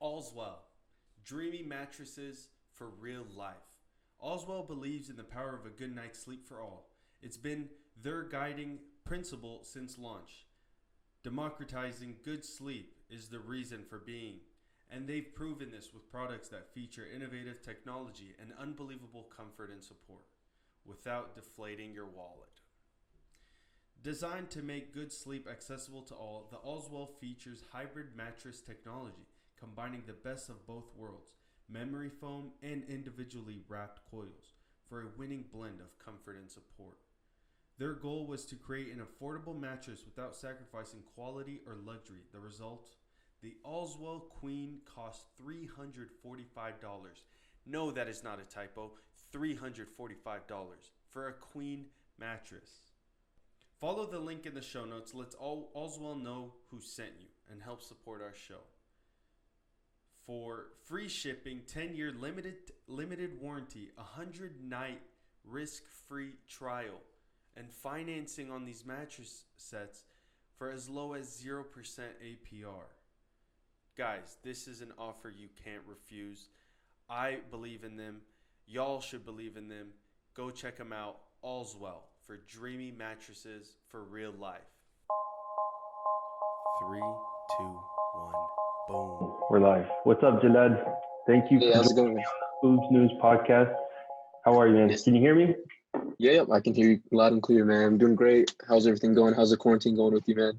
Allswell, dreamy mattresses for real life. Allswell believes in the power of a good night's sleep for all. It's been their guiding principle since launch. Democratizing good sleep is the reason for being, and they've proven this with products that feature innovative technology and unbelievable comfort and support without deflating your wallet. Designed to make good sleep accessible to all, the Allswell features hybrid mattress technology, combining the best of both worlds, memory foam and individually wrapped coils, for a winning blend of comfort and support. Their goal was to create an affordable mattress without sacrificing quality or luxury. The result? The Allswell Queen cost $345. No, that is not a typo. $345 for a queen mattress. Follow the link in the show notes. Let's Allswell know who sent you and help support our show. For free shipping, 10-year limited warranty, 100-night risk-free trial, and financing on these mattress sets for as low as 0% APR. Guys, this is an offer you can't refuse. I believe in them. Y'all should believe in them. Go check them out. Allswell for dreamy mattresses for real life. 3, 2, 1, boom. We're live. What's up, Jallad? Thank you Hey, for how's it joining going? me on the Oobs News podcast. How are you, man? Yes. Can you hear me? Yeah, I can hear you loud and clear, man. I'm doing great. How's everything going? How's the quarantine going with you, man?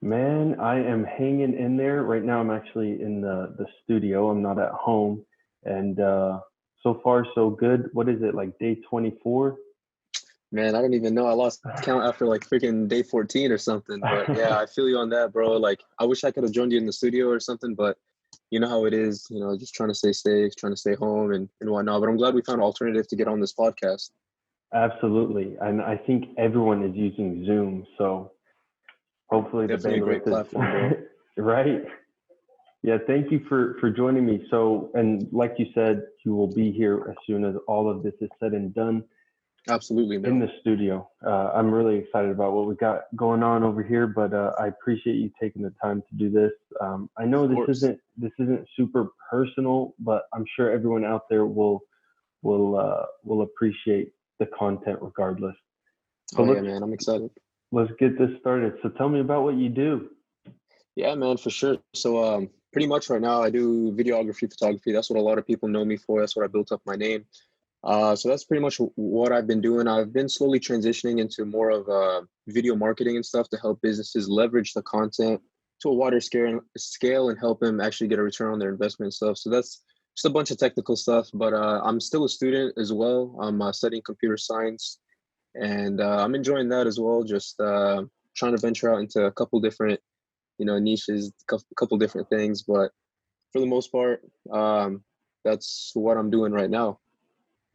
Man, I am hanging in there. Right now, I'm actually in the studio. I'm not at home. And so far, so good. What is it, like day 24? Man, I don't even know. I lost count after like freaking day 14 or something. But yeah, I feel you on that, bro. Like, I wish I could have joined you in the studio or something, but you know how it is, just trying to stay safe, trying to stay home and whatnot. But I'm glad we found an alternative to get on this podcast. Absolutely. And I think everyone is using Zoom. So hopefully Definitely a the great bandwidth platform, bro. is right. Yeah, thank you for joining me. So, and like you said, you will be here as soon as all of this is said and done Absolutely, in man. the studio. I'm really excited about what we got going on over here, but I appreciate you taking the time to do this. I know Of course. this isn't super personal, but I'm sure everyone out there will appreciate the content regardless. So Oh yeah, man. I'm excited. let's get this started. So tell me about what you do. Yeah, man, for sure. So, pretty much right now, I do videography, photography. That's what a lot of people know me for. That's what I built up my name. So that's pretty much what I've been doing. I've been slowly transitioning into more of video marketing and stuff to help businesses leverage the content to a wider scale and help them actually get a return on their investment and stuff. So that's just a bunch of technical stuff. But I'm still a student as well. I'm studying computer science, and I'm enjoying that as well. Just trying to venture out into a couple different niches, couple different things, but for the most part, that's what I'm doing right now.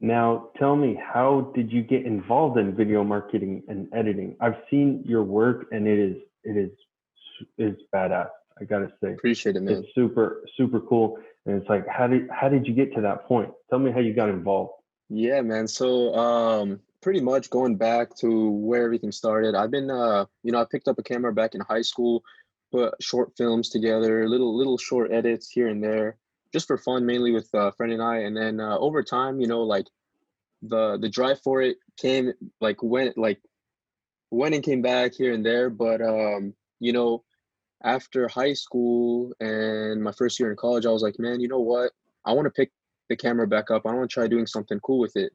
Now, tell me, how did you get involved in video marketing and editing? I've seen your work, and it is badass. I gotta say, Appreciate it, man. it's super cool. And it's like, how did you get to that point? Tell me how you got involved. Yeah, man. So, pretty much going back to where everything started, I've been, I picked up a camera back in high school, put short films together, little short edits here and there, just for fun, mainly with a friend and I. And then over time, like the drive for it came, went and came back here and there. But after high school and my first year in college, I was like, man, you know what? I want to pick the camera back up. I want to try doing something cool with it.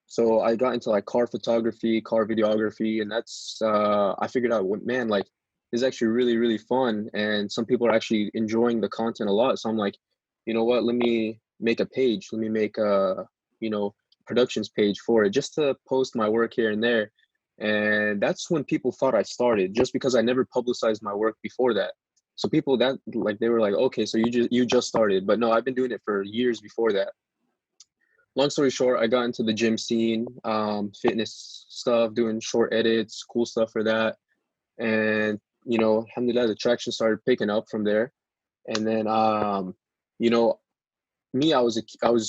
So I got into like car photography, car videography, and that's I figured out, man, like this is actually really, really fun, and some people are actually enjoying the content a lot. So I'm like, you know what? Let me make a page. Let me make a productions page for it, just to post my work here and there. And that's when people thought I started, just because I never publicized my work before that. So people that like they were like, okay, so you just started, but no, I've been doing it for years before that. Long story short, I got into the gym scene, fitness stuff, doing short edits, cool stuff for that. And, alhamdulillah, the traction started picking up from there. And then, you know, me, I was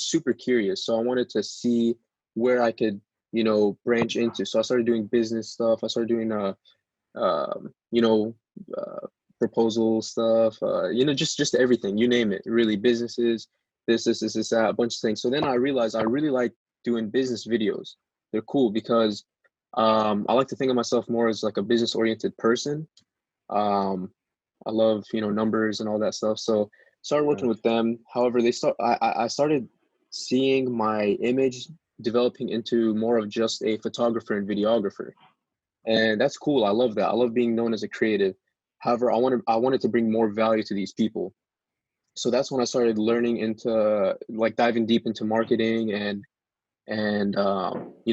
super curious. So I wanted to see where I could, branch into. So I started doing business stuff. I started doing, um, you know, uh, proposal stuff, just everything, you name it, really, businesses, this, that, a bunch of things. So then I realized I really like doing business videos. They're cool because I like to think of myself more as like a business oriented person. I love, numbers and all that stuff. So started working with them. However, I started seeing my image developing into more of just a photographer and videographer. And that's cool. I love that. I love being known as a creative. However, I wanted to bring more value to these people. So that's when I started learning into like diving deep into marketing and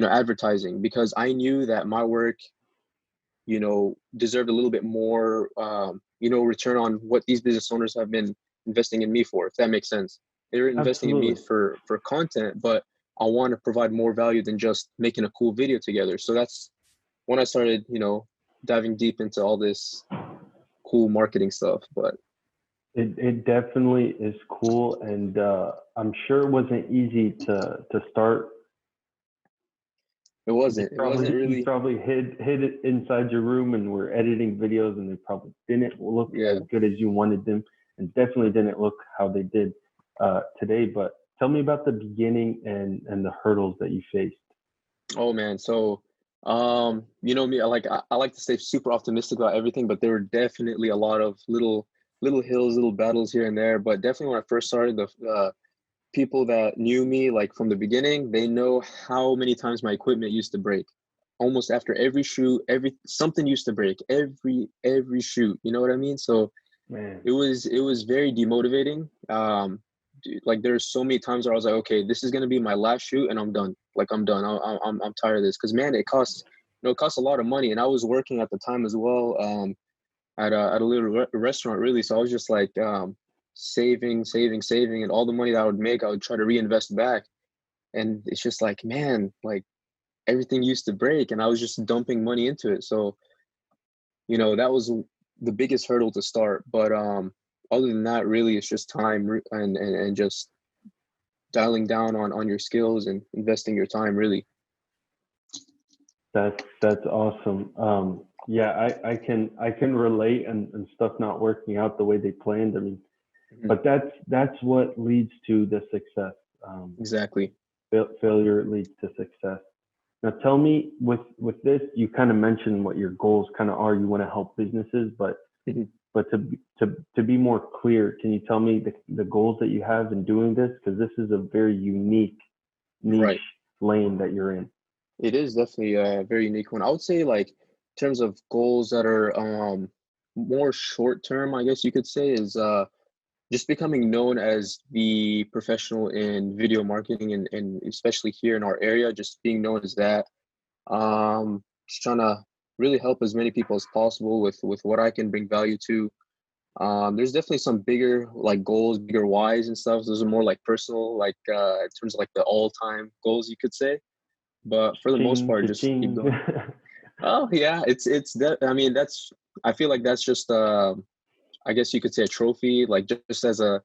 advertising, because I knew that my work deserved a little bit more return on what these business owners have been investing in me for, if that makes sense. They're investing in me for content, but I want to provide more value than just making a cool video together. So that's when I started diving deep into all this cool marketing stuff. But it definitely is cool, and I'm sure it wasn't easy to start. It wasn't really. You probably hid it inside your room and were editing videos, and they probably didn't look as good as you wanted them, and definitely didn't look how they did today. But tell me about the beginning and the hurdles that you faced. Oh man, so me, I like to stay super optimistic about everything, but there were definitely a lot of little hills, little battles here and there. But definitely when I first started, the people that knew me like from the beginning, they know how many times my equipment used to break. Almost after every shoot, something used to break every shoot. You know what I mean? So Man. it was very demotivating. Like there's so many times where I was like, okay, this is gonna be my last shoot, and I'm done. Like I'm done. I'm tired of this, because man, it costs a lot of money, and I was working at the time as well, at a little restaurant, really. So I was just like saving, and all the money that I would make, I would try to reinvest back. And it's just like, man, like everything used to break, and I was just dumping money into it. So that was the biggest hurdle to start. But other than that, really, it's just time and just dialing down on your skills and investing your time, really. That's awesome. Yeah, I can relate, and stuff not working out the way they planned. I mean, but that's what leads to the success. Exactly. Failure leads to success. Now tell me, with this, you kind of mentioned what your goals kind of are. You want to help businesses, but to be more clear, can you tell me the goals that you have in doing this? Because this is a very unique niche lane that you're in. It is definitely a very unique one. I would say, like, in terms of goals that are more short term, I guess you could say, is just becoming known as the professional in video marketing, and especially here in our area, just being known as that. Just trying to really help as many people as possible with what I can bring value to. There's definitely some bigger like goals, bigger whys and stuff. Those are more like personal, like in terms of like the all-time goals, you could say. But for the most part, just keep going. Oh yeah, I mean, I feel like that's just I guess you could say a trophy, like just as a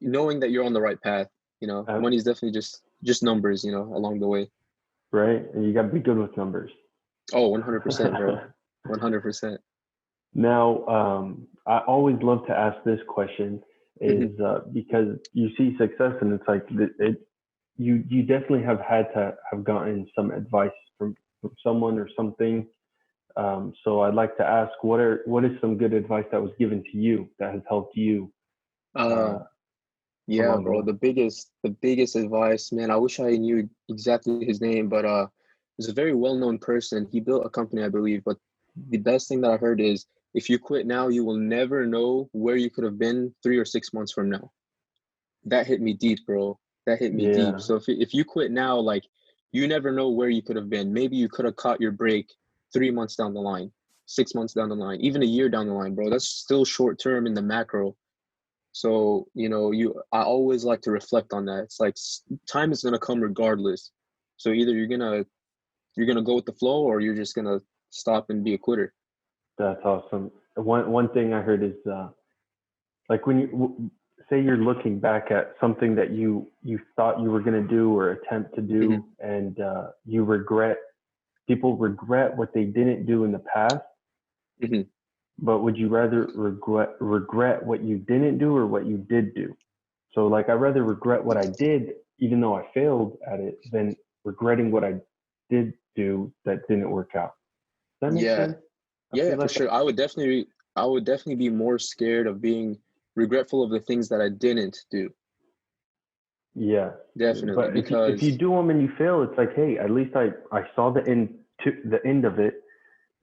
knowing that you're on the right path. Money's definitely just numbers, along the way. Right, and you got to be good with numbers. Oh, 100%, bro. 100%. Now, I always love to ask this question, is because you see success, and it's like you definitely have had to have gotten some advice from someone or something. So I'd like to ask, what is some good advice that was given to you that has helped you? Yeah, bro. The biggest advice, man. I wish I knew exactly his name, but he's a very well-known person. He built a company, I believe. But the best thing that I heard is, if you quit now, you will never know where you could have been 3 or 6 months from now. That hit me deep, bro. That hit me deep. So if you quit now, like, you never know where you could have been. Maybe you could have caught your break 3 months down the line, 6 months down the line, even a year down the line, bro. That's still short term in the macro. So, I always like to reflect on that. It's like time is gonna come regardless. So either you're gonna go with the flow, or you're just gonna stop and be a quitter. That's awesome. One thing I heard is like when you say you're looking back at something that you thought you were gonna do or attempt to do, and people regret what they didn't do in the past. but would you rather regret what you didn't do or what you did do? So like I'd rather regret what I did, even though I failed at it, than regretting what I did do that didn't work out. Does that make Yeah. sense? I Yeah, feel for like sure. I would definitely be more scared of being regretful of the things that I didn't do. yeah. Definitely, But if you because do them and you fail, it's like, hey, at least I saw the end of it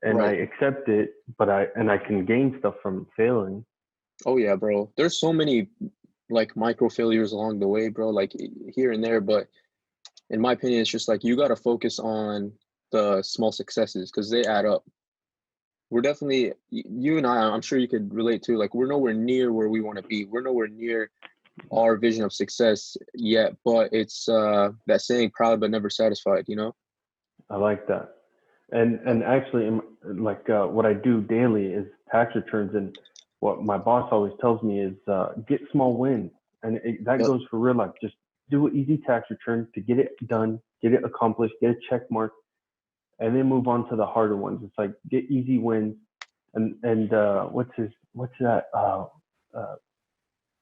and I right. accept it, but I can gain stuff from failing. Oh yeah, bro. There's so many like micro failures along the way, bro, like here and there, but in my opinion, it's just like you got to focus on the small successes because they add up. We're definitely you and I'm sure you could relate to, like we're nowhere near where we want to be. We're nowhere near our vision of success yet, but it's that saying proud but never satisfied, you know? I like that. And actually, like what I do daily is tax returns, and what my boss always tells me is get small wins, and that Yep. goes for real life. Just do an easy tax return to get it done, get it accomplished, get a check mark, and then move on to the harder ones. It's like get easy wins, and what's that?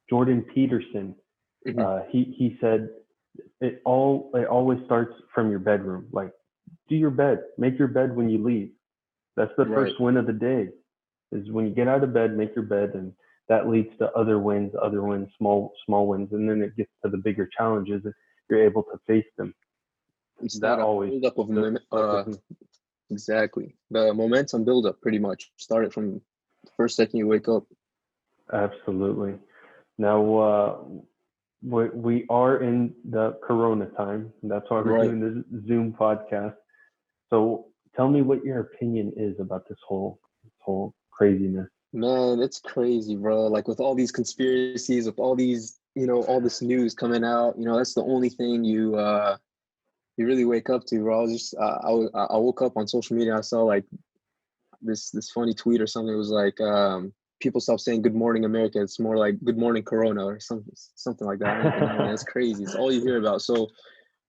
Jordan Peterson. Hmm. He said it always starts from your bedroom. Like do your bed, make your bed when you leave. That's the Right. first win of the day. Is when you get out of bed, make your bed, and that leads to other wins, small wins, and then it gets to the bigger challenges. If you're able to face them, It's that that always build up of stuck with me. exactly. The momentum build up pretty much. Start it from the first second you wake up. Absolutely. Now we are in the Corona time. That's why we're Right. doing this Zoom podcast. So tell me what your opinion is about this whole craziness. Man, it's crazy, bro. Like with all these conspiracies, with all these, all this news coming out, that's the only thing you really wake up to, bro. I was just I woke up on social media, I saw like this funny tweet or something. It was like people stop saying good morning America. It's more like good morning Corona or something like that. I don't even know, man. It's crazy. It's all you hear about. So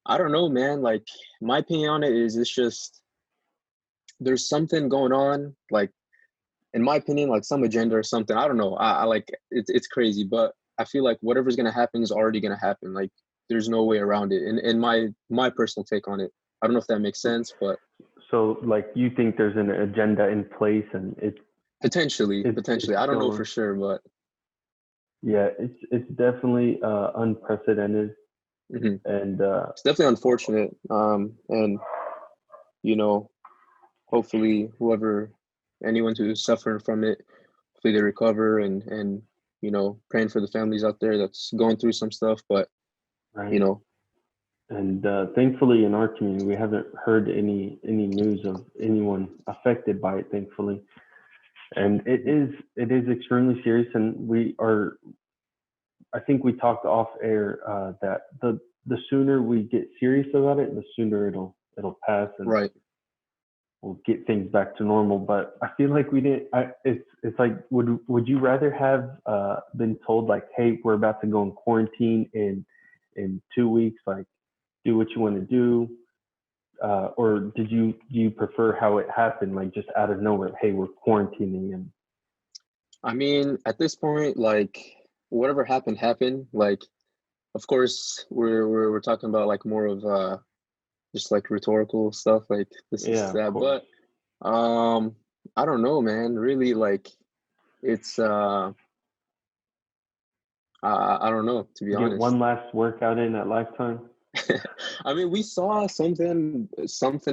I don't know, man. Like my opinion on it is it's just there's something going on, like in my opinion, like some agenda or something. I don't know. I like it's crazy, but I feel like whatever's gonna happen is already gonna happen. Like there's no way around it. And my personal take on it. I don't know if that makes sense, but So, like, you think there's an agenda in place, and potentially. it's I don't know for showing. sure, but Yeah, it's definitely unprecedented, mhm. and It's definitely unfortunate. And you know, hopefully anyone who's suffering from it, hopefully they recover and praying for the families out there that's going through some stuff. But you right. know, And thankfully, in our community, we haven't heard any news of anyone affected by it. Thankfully, and it is extremely serious, and we are. I think we talked off air that the sooner we get serious about it, the sooner it'll pass, and right. we'll get things back to normal. But I feel like we didn't. It's like would you rather have been told like, hey, we're about to go in quarantine in 2 weeks, like do what you want to do, or do you prefer how it happened, like just out of nowhere? Hey, we're quarantining, and I mean, at this point, like whatever happened. Like, of course, we're talking about like more of just like rhetorical stuff, like this is yeah, of that. course. But um, I don't know, man. Really, like it's I don't know, to be Get honest. one last workout in at Lifetime. I mean, we saw something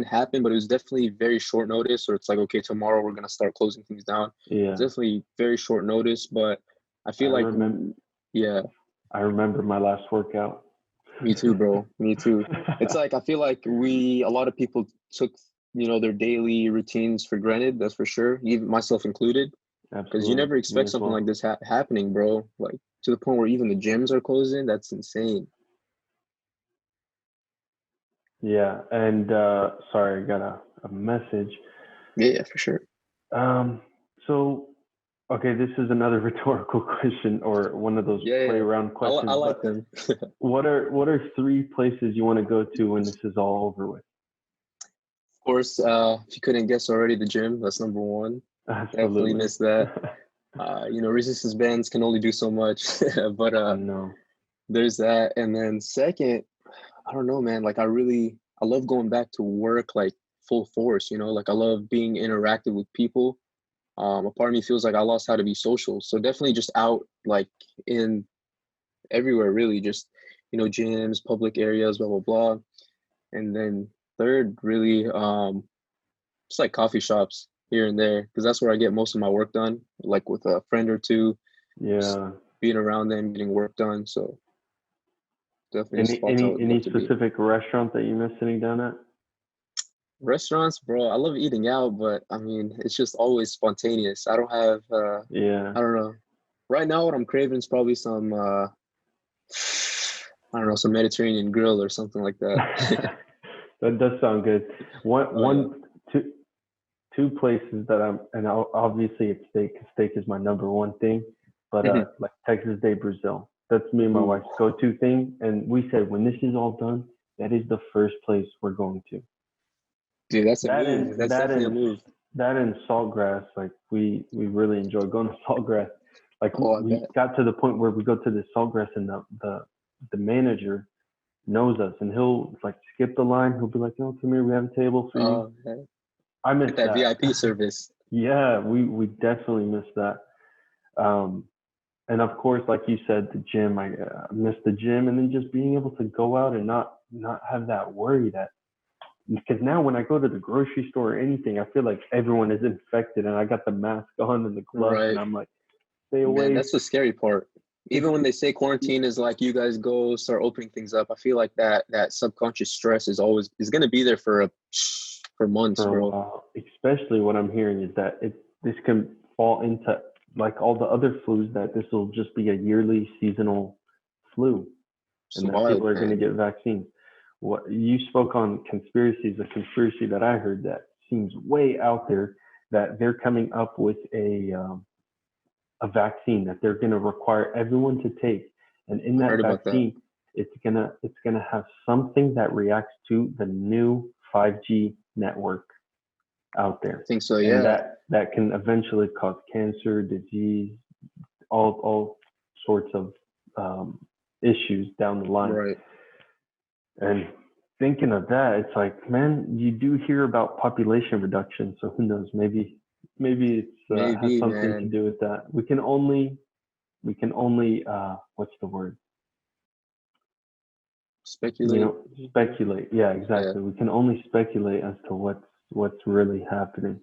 happen, but it was definitely very short notice. Or it's like, okay, tomorrow we're gonna start closing things down. Yeah, Definitely very short notice, but I I feel like, remember. yeah, I remember my last workout. me too, bro. Me too. It's like I feel like a lot of people took their daily routines for granted. That's for sure, even myself included, because you Absolutely, never me expect as something like well. this happening, bro. Like to the point where even the gyms are closing. That's insane. Yeah, and sorry, I got a message. Yeah, yeah, for sure. Um, so okay, this is another rhetorical question or one of those Yeah, play yeah. around I questions. like But them. what are three places you want to go to when this is all over with? Of course, if you couldn't guess already, the gym, that's number one. Definitely Absolutely. miss that. Resistance bands can only do so much, but I know. there's that. And then second, I don't know, man. Like I love going back to work like full force. Like I love being interactive with people. A part of me feels like I lost how to be social. So definitely just out like in everywhere, really, just gyms, public areas, blah blah blah. And then third, really, just like coffee shops here and there, because that's where I get most of my work done. Like with a friend or two, just Yeah. being around them, getting work done. So definitely Any spots I any would love any to be. specific restaurant that you miss sitting down at? Restaurants, bro, I love eating out, but I mean, it's just always spontaneous. I don't have, Yeah. I don't know. Right now, what I'm craving is probably some, I don't know, some Mediterranean grill or something like that. That does sound good. Oh yeah. Two, two places that obviously it's steak. 'Cause steak is my number one thing, but Mhm. like Texas Day Brazil. That's me and my Ooh, wife's go-to thing. And we said when this is all done, that is the first place we're going to. dude, that's a That move. and That's that definitely a and move. that and Saltgrass. Like we really enjoy going to Saltgrass. Like Oh, I we bet. got to the point where we go to the Saltgrass and the manager knows us and he'll like skip the line. He'll be like, "No, come here, we have a table for you." Oh, man. I miss Get that that. VIP service. Yeah, we definitely miss that. Um, and of course, like you said, the gym. I miss the gym, and then just being able to go out and not have that worry that because now when I go to the grocery store or anything, I feel like everyone is infected, and I got the mask on and the gloves, and Right. I'm like, stay Man, away. that's the scary part. It's Even when they say quarantine is like you guys go start opening things up, I feel like that subconscious stress is gonna be there for months, for a bro. while. Especially what I'm hearing is that this can fall into like all the other flus that this will just be a yearly seasonal flu, It's and that people wild, are going to man. get vaccines. What you spoke on conspiracies, a conspiracy that I heard that seems way out there that they're coming up with a vaccine that they're going to require everyone to take, and in I that heard about that. vaccine, it's gonna have something that reacts to the new 5G network out I there, think so, and yeah. that can eventually cause cancer, disease, all sorts of issues down the line. Right. And thinking of that, it's like, man, you do hear about population reduction. So who knows? Maybe it's has Maybe, something to man. do with that. We can only what's the word? Speculate. Speculate. Yeah, Yeah. exactly. We can only speculate as to what's really happening.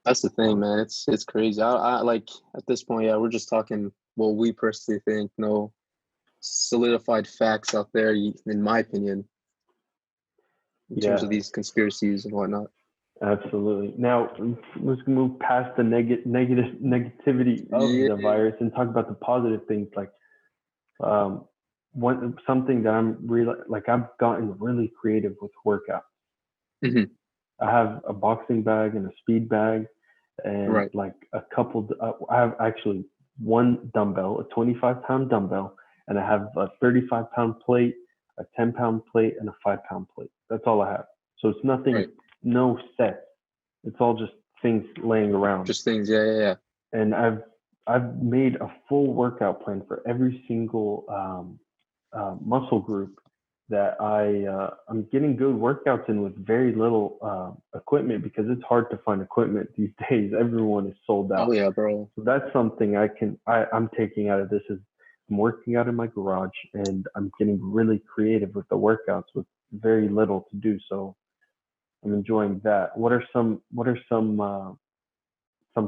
That's the thing, man. It's crazy. I like at this point, yeah, we're just talking what we personally think, no solidified facts out there, in my opinion, in terms of Yeah, these conspiracies and whatnot. absolutely. Now let's move past the negativity of Yeah. the virus and talk about the positive things. Like um, something that I'm really like I've gotten really creative with workout. Hmm. I have a boxing bag and a speed bag, and Right. like a couple. I have actually one dumbbell, a 25-pound dumbbell, and I have a 35-pound plate, a 10-pound plate, and a 5-pound plate. That's all I have. So it's Right. nothing, no set. It's all just things laying around. Just things. Yeah. Yeah. Yeah. And I've made a full workout plan for every single muscle group that I'm getting good workouts in with very little equipment because it's hard to find equipment these days. Everyone is sold Oh out. yeah, bro. So that's something I'm taking out of this is I'm working out in my garage and I'm getting really creative with the workouts with very little to do. So I'm enjoying that. What are some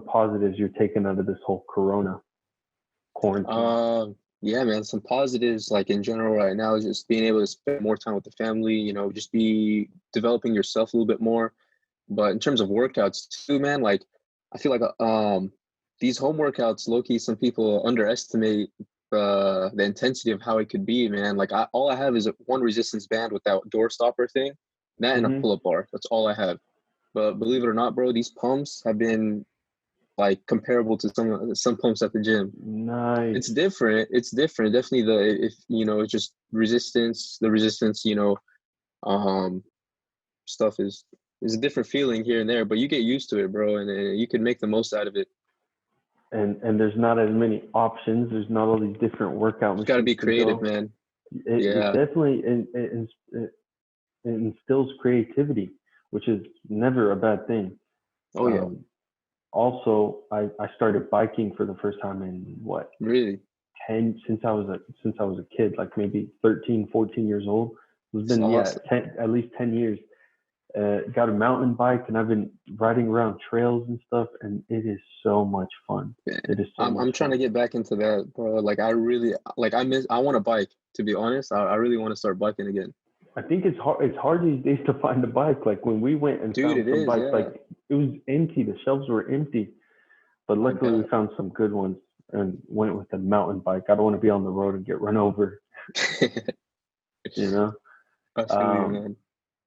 positives you're taking out of this whole Corona quarantine? Yeah, man. Some positives, like in general, right now, is just being able to spend more time with the family. Just be developing yourself a little bit more. But in terms of workouts too, man, like I feel like these home workouts, low key, some people underestimate the intensity of how it could be, man. Like all I have is one resistance band with that door stopper thing, that and a Mm-hmm. pull-up bar. That's all I have. But believe it or not, bro, these pumps have been like comparable to some pumps at the gym. Nice. It's different. It's different. Definitely if it's just resistance. The resistance, um, stuff is. It's a different feeling here and there, but you get used to it, bro, and you can make the most out of it. And there's not as many options. There's not all these different workout You got to machines be to creative, go. man. It Yeah. definitely it instills creativity, which is never a bad thing. Oh yeah. Also, I started biking for the first time in what, Really? 10, since I was a kid, like maybe 13, 14 years old. It's That's been awesome. 10, at least 10 years. Got a mountain bike, and I've been riding around trails and stuff, and it is so much fun. Yeah. It is so much I'm trying fun. to get back into that, bro. Like I really I want to bike, to be honest. I really want to start biking again. I think it's hard these days to find a bike. Like when we went and Dude, found it some is, bikes, yeah. like it was empty. The shelves were empty. But I luckily we bet. found some good ones and went with a mountain bike. I don't want to be on the road and get run over, you know? I feel you, Um, man.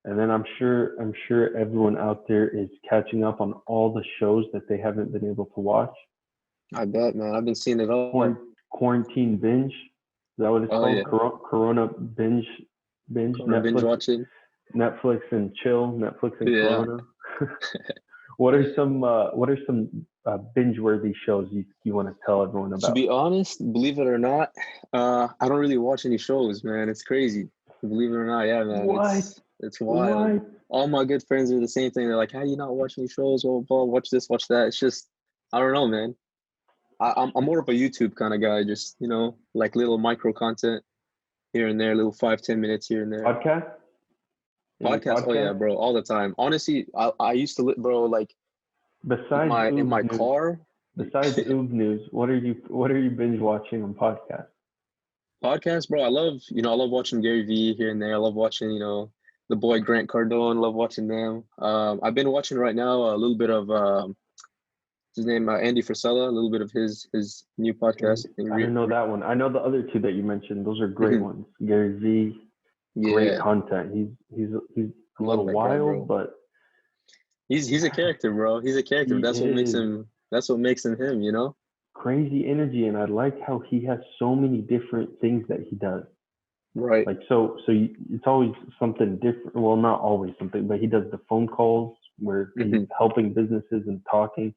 and then I'm sure everyone out there is catching up on all the shows that they haven't been able to watch. I bet, man. I've been seeing it all. Quarantine binge. Is that what it's Oh called? yeah. Corona binge. Corona binge watching. Netflix and chill. Netflix and Yeah. Corona. What are some binge-worthy shows you want to tell everyone To about? be honest, believe it or not, I don't really watch any shows, man. It's crazy. Believe it or not, yeah, man. What? It's wild. What? All my good friends are the same thing. They're like, "How do you not watch any shows? Well, watch this, watch that." It's just, I don't know, man. I'm more of a YouTube kind of guy. Just like little micro content here and there, little 5-10 minutes here and there. Podcast? Podcast? Oh yeah, bro, all the time. Honestly, I used to bro, like Besides in my Oobs car. Besides Oobs News, what are you binge watching on podcasts? Podcast, bro. I love watching Gary Vee here and there. I love watching, the boy Grant Cardone. Love watching them. I've been watching right now a little bit of his name Andy Frisella. A little bit of his new podcast. I don't know that one. I know the other two that you mentioned. Those are great ones. Gary Vee, great content. He's a little wild, but he's a character, bro. He's a character. That's what makes him. That's what makes him him. Crazy energy, and I like how he has so many different things that he does. Right. Like it's always something different. Well, not always something, but he does the phone calls where he's helping businesses and talking.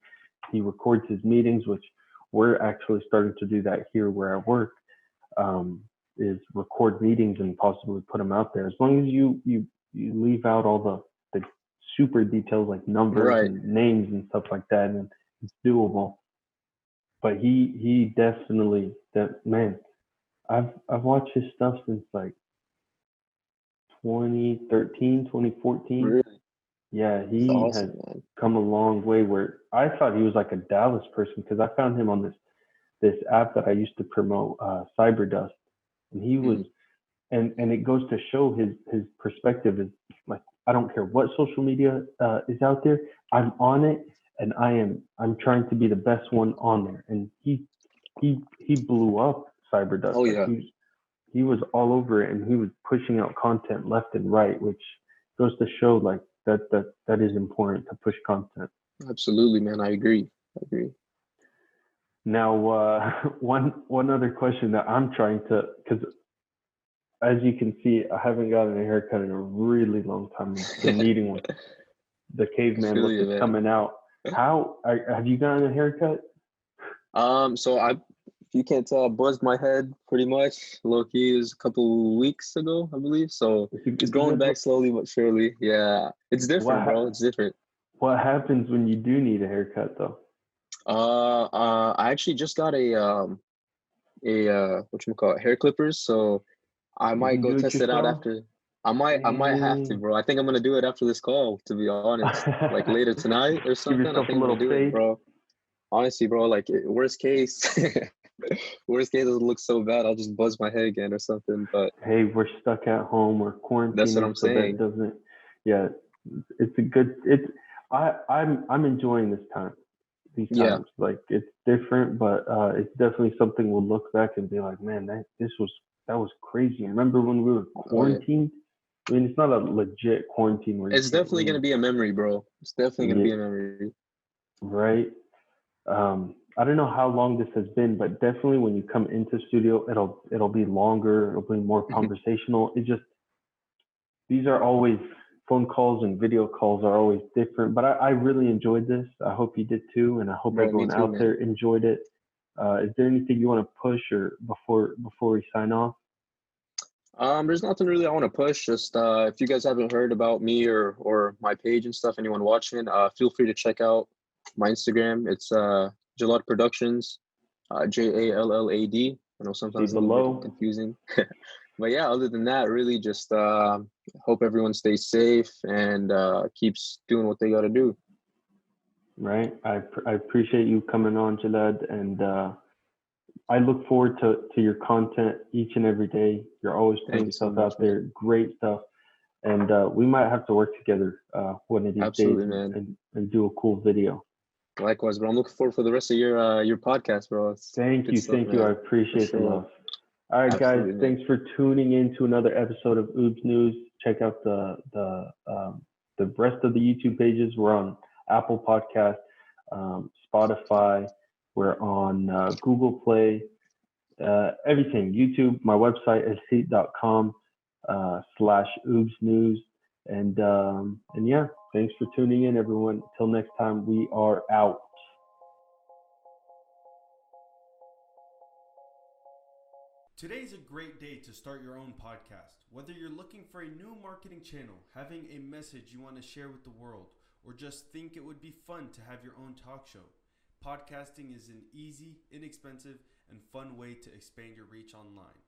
He records his meetings, which we're actually starting to do that here where I work. Is record meetings and possibly put them out there. As long as you leave out all the super details like numbers and names and stuff like that, and it's doable. But he definitely, man, I've watched his stuff since like 2013, 2014. Really? Yeah, he has come a long way. Where I thought he was like a Dallas person because I found him on this app that I used to promote, Cyberdust, and he was, and it goes to show his perspective is like, I don't care what social media is out there, I'm on it, and I'm trying to be the best one on there. And he blew up Cyberdust. Oh yeah. He was all over it, and he was pushing out content left and right, which goes to show like that is important to push content. Absolutely, man. I agree. Now, one other question that I'm trying to, because as you can see, I haven't gotten a haircut in a really long time. I've been needing one. The caveman look is coming out. How have you gotten a haircut? So if you can't tell, I buzzed my head pretty much. Low-key is a couple weeks ago, I believe. So it's growing back slowly but surely. Yeah, it's different, bro. It's different. What happens when you do need a haircut, though? I actually just got a whatchamacallit, hair clippers. So I might go test it out after. I might have to, bro. I think I'm gonna do it after this call, to be honest. Like later tonight or something. Give yourself I think a little I'm gonna do it, bro. Honestly, bro, like worst case, it looks so bad, I'll just buzz my head again or something. But hey, we're stuck at home, we're quarantined. That's what I'm saying. That doesn't. Yeah, it's a good. I'm enjoying this time. These times, like it's different, but it's definitely something we'll look back and be like, man, that was crazy. Remember when we were quarantined? I mean, it's not a legit quarantine. Where it's definitely gonna be a memory, bro. It's definitely gonna be a memory. Right. I don't know how long this has been, but definitely when you come into studio, it'll be longer. It'll be more conversational. These are always phone calls and video calls are always different, but I really enjoyed this. I hope you did too, and I hope Bro, me everyone too, out there man. enjoyed it. Is there anything you want to push or before we sign off? There's nothing really I want to push. Just if you guys haven't heard about me or my page and stuff, anyone watching, feel free to check out my Instagram. It's Jallad Productions, Jallad. I know See sometimes it's a little bit below, confusing, but yeah. Other than that, really just hope everyone stays safe and keeps doing what they got to do. right? I appreciate you coming on, Jallad, and I look forward to your content each and every day. You're always Thank putting you so stuff much, out man. there, great stuff. And we might have to work together one of these days Absolutely, man. and do a cool video. Likewise, bro. I'm looking forward for the rest of your podcast, bro. It's good stuff, Thank you. I man. For appreciate the sure. love. All right, guys. Absolutely, man. Thanks for tuning in to another episode of Oobs News. Check out the rest of the YouTube pages. We're on Apple Podcast, Spotify. We're on Google Play. Everything. YouTube. My website is seat.com/Oobs News. And yeah, thanks for tuning in, everyone. Till next time, we are out. Today's a great day to start your own podcast. Whether you're looking for a new marketing channel, having a message you want to share with the world, or just think it would be fun to have your own talk show, podcasting is an easy, inexpensive, and fun way to expand your reach online.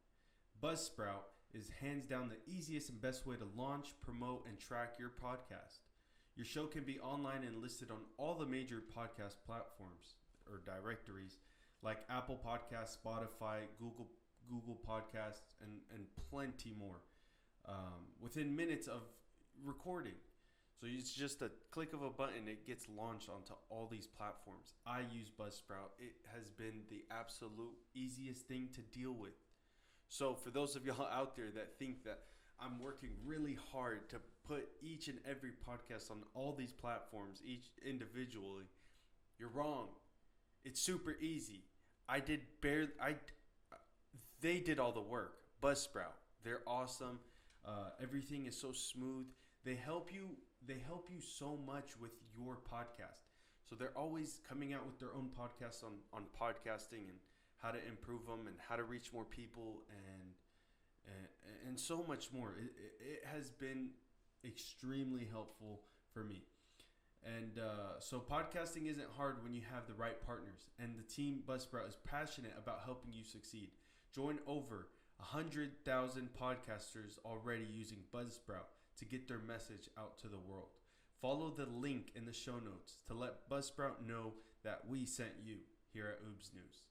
Buzzsprout is hands down the easiest and best way to launch, promote, and track your podcast. Your show can be online and listed on all the major podcast platforms or directories like Apple Podcasts, Spotify, Google Podcasts, and plenty more within minutes of recording. So it's just a click of a button, it gets launched onto all these platforms. I use Buzzsprout. It has been the absolute easiest thing to deal with. So for those of y'all out there that think that I'm working really hard to put each and every podcast on all these platforms, each individually, you're wrong. It's super easy. They did all the work. Buzzsprout, they're awesome. Everything is so smooth. They help you so much with your podcast. So they're always coming out with their own podcasts on podcasting and how to improve them and how to reach more people and so much more. It has been extremely helpful for me. And so podcasting isn't hard when you have the right partners. And the team Buzzsprout is passionate about helping you succeed. Join over 100,000 podcasters already using Buzzsprout to get their message out to the world. Follow the link in the show notes to let Buzzsprout know that we sent you here at Oobs News.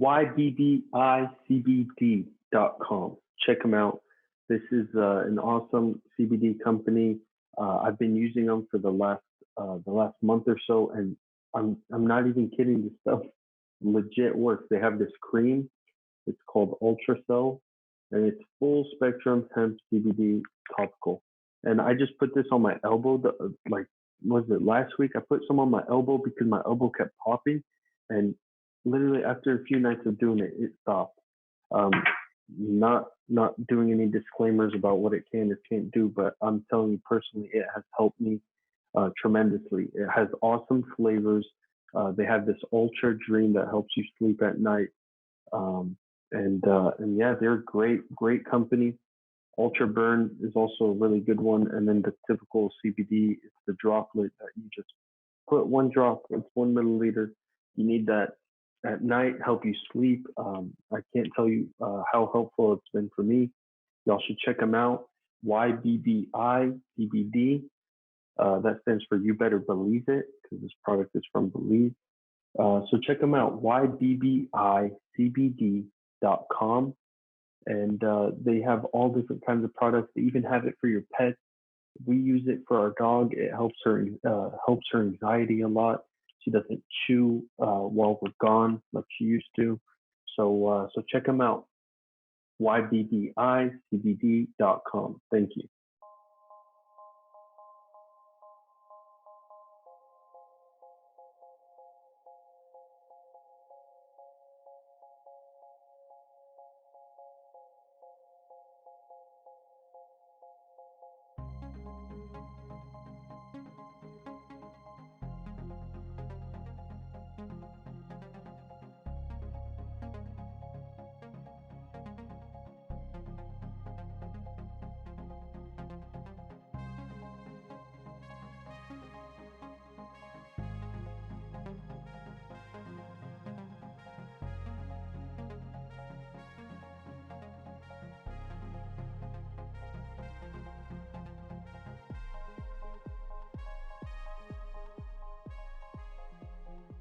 YBBICBD.com. Check them out. This is an awesome CBD company. I've been using them for the last month or so, and I'm not even kidding. This stuff legit works. They have this cream. It's called Ultracell, and it's full spectrum hemp CBD topical. And I just put this on my elbow. Was it last week? I put some on my elbow because my elbow kept popping, and literally after a few nights of doing it, it stopped. Not doing any disclaimers about what it can or can't do, but I'm telling you personally, it has helped me tremendously. It has awesome flavors. They have this Ultra Dream that helps you sleep at night. And yeah, they're a great company. Ultra Burn is also a really good one. And then the typical CBD, it's the droplet that you just put one drop. It's 1 milliliter. You need that at night, help you sleep. I can't tell you how helpful it's been for me. Y'all should check them out. YBBI CBD. That stands for You Better Believe It, because this product is from Believe. So check them out, YBBICBD.com. And they have all different kinds of products. They even have it for your pets. We use it for our dog. It helps her anxiety a lot. She doesn't chew while we're gone like she used to. So check them out, YBBICBD.com. Thank you.